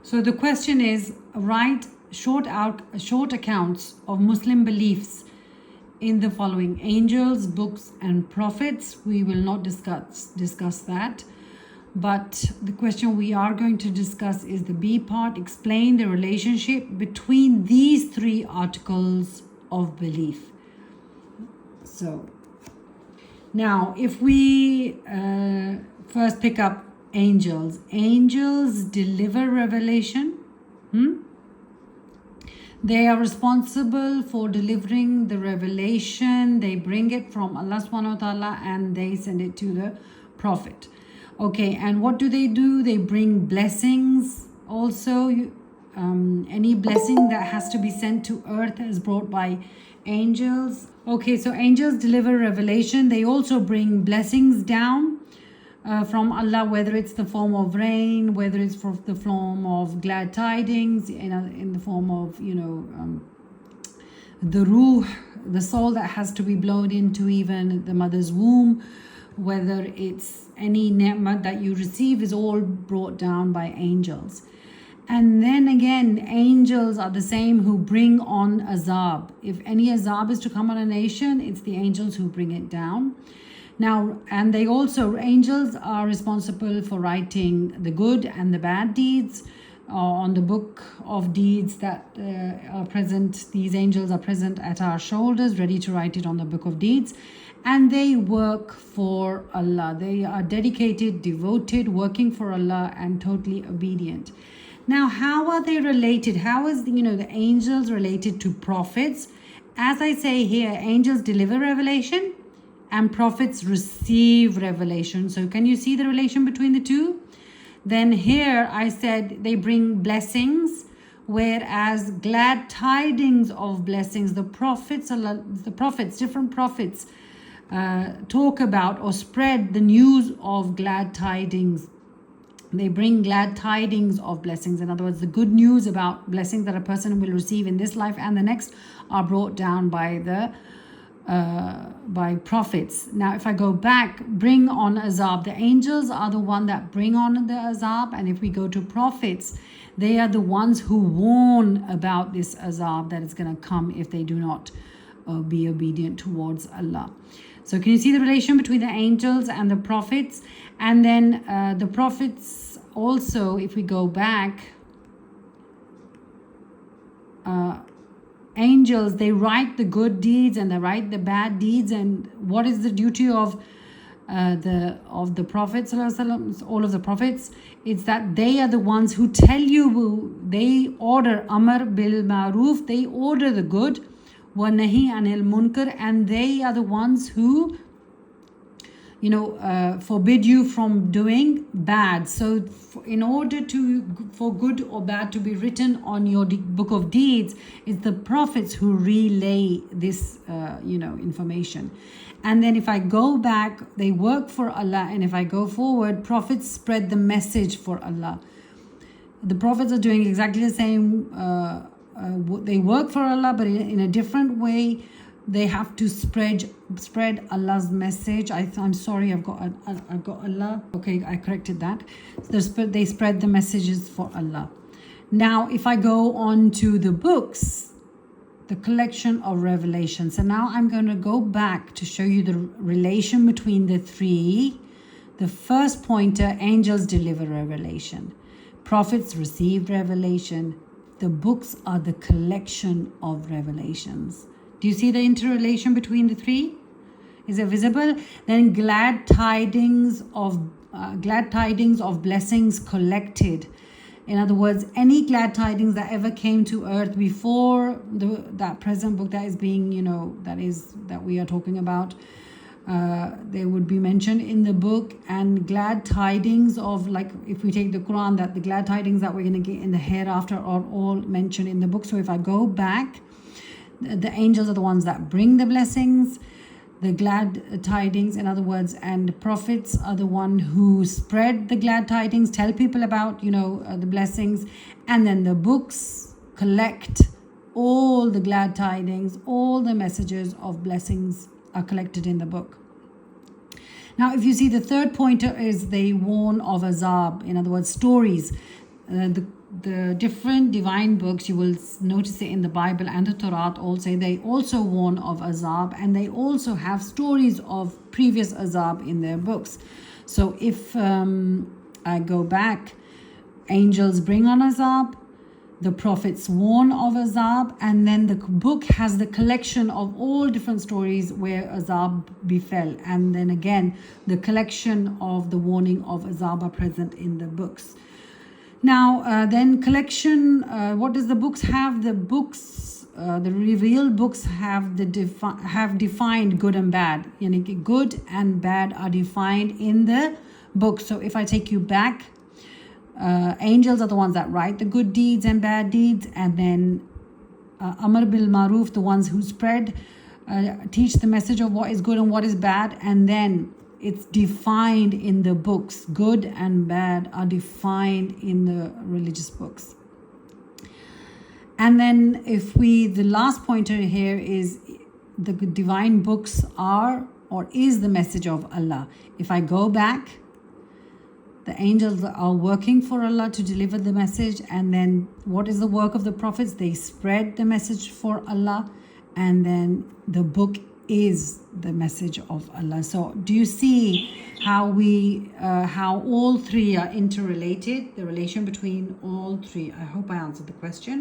So the question is, write short accounts of Muslim beliefs in the following: angels, books, and prophets. We will not discuss that. But the question we are going to discuss is the B part. Explain the relationship between these three articles of belief. So now, if we first pick up angels. Angels deliver revelation. They are responsible for delivering the revelation. They bring it from Allah subhanahu wa ta'ala and they send it to the Prophet. Okay, and what do? They bring blessings also. Any blessing that has to be sent to earth is brought by angels. Okay, so angels deliver revelation. They also bring blessings down from Allah, whether it's the form of rain, whether it's for the form of glad tidings, in the form of the ruh, the soul that has to be blown into even the mother's womb, whether it's any ni'mah that you receive, is all brought down by angels. And then again, angels are the same who bring on azab. If any azab is to come on a nation, it's the angels who bring it down. Now, and angels are responsible for writing the good and the bad deeds on the book of deeds that are present. These angels are present at our shoulders, ready to write it on the book of deeds. And they work for Allah. They are dedicated, devoted, working for Allah and totally obedient. Now, how are they related? How is the angels related to prophets? As I say here, angels deliver revelation and prophets receive revelation. So can you see the relation between the two? Then here I said they bring blessings, whereas glad tidings of blessings, different prophets talk about or spread the news of glad tidings. They bring glad tidings of blessings. In other words, the good news about blessings that a person will receive in this life and the next are brought down by prophets. Now, if I go back, bring on azab. The angels are the one that bring on the azab, and if we go to prophets, they are the ones who warn about this azab that is going to come if they do not be obedient towards Allah. So can you see the relation between the angels and the prophets? And then the prophets also, if we go back, angels, they write the good deeds and they write the bad deeds. And what is the duty of the prophets, all of the prophets? It's that they are the ones who tell you, they order amr bil ma'ruf, they order the good, wa nahi anil munkar, and they are the ones who forbid you from doing bad. So in order for good or bad to be written on your book of deeds, it's the prophets who relay this information. And then if I go back, they work for Allah, and if I go forward, prophets spread the message for Allah. The prophets are doing exactly the same. They work for Allah, but in a different way. They have to spread Allah's message. I'm sorry, I've got Allah. Okay, I corrected that. They spread the messages for Allah. Now, if I go on to the books, the collection of revelation. So now I'm going to go back to show you the relation between the three. The first pointer, angels deliver revelation. Prophets receive revelation. The books are the collection of revelations. Do you see the interrelation between the three? Is it visible? Then glad tidings of blessings collected. In other words, any glad tidings that ever came to earth before that present book that is being, that we are talking about, they would be mentioned in the book. And glad tidings of, like if we take the Quran, that the glad tidings that we're going to get in the hereafter are all mentioned in the book. So if I go back, the angels are the ones that bring the blessings, the glad tidings, in other words, and prophets are the one who spread the glad tidings, tell people about, the blessings. And then the books collect all the glad tidings, all the messages of blessings are collected in the book. Now, if you see, the third pointer is they warn of azab, in other words, stories. the different divine books, you will notice it in the Bible and the Torah also, they also warn of azab, and they also have stories of previous azab in their books. So if I go back, angels bring on azab, the prophets warn of azab, and then the book has the collection of all different stories where azab befell, and then again the collection of the warning of azab are present in the books. Now then collection, what does the books have? The books, the revealed books have defined good and bad. Good and bad are defined in the book. So if I take you back, angels are the ones that write the good deeds and bad deeds, and then Amr bil Maruf, the ones who spread, teach the message of what is good and what is bad, and then it's defined in the books. Good and bad are defined in the religious books. And then the last pointer here is the divine books are or is the message of Allah. If I go back, the angels are working for Allah to deliver the message, and then what is the work of the prophets? They spread the message for Allah, and then the book is the message of Allah. So do you see how how all three are interrelated, the relation between all three? I hope I answered the question.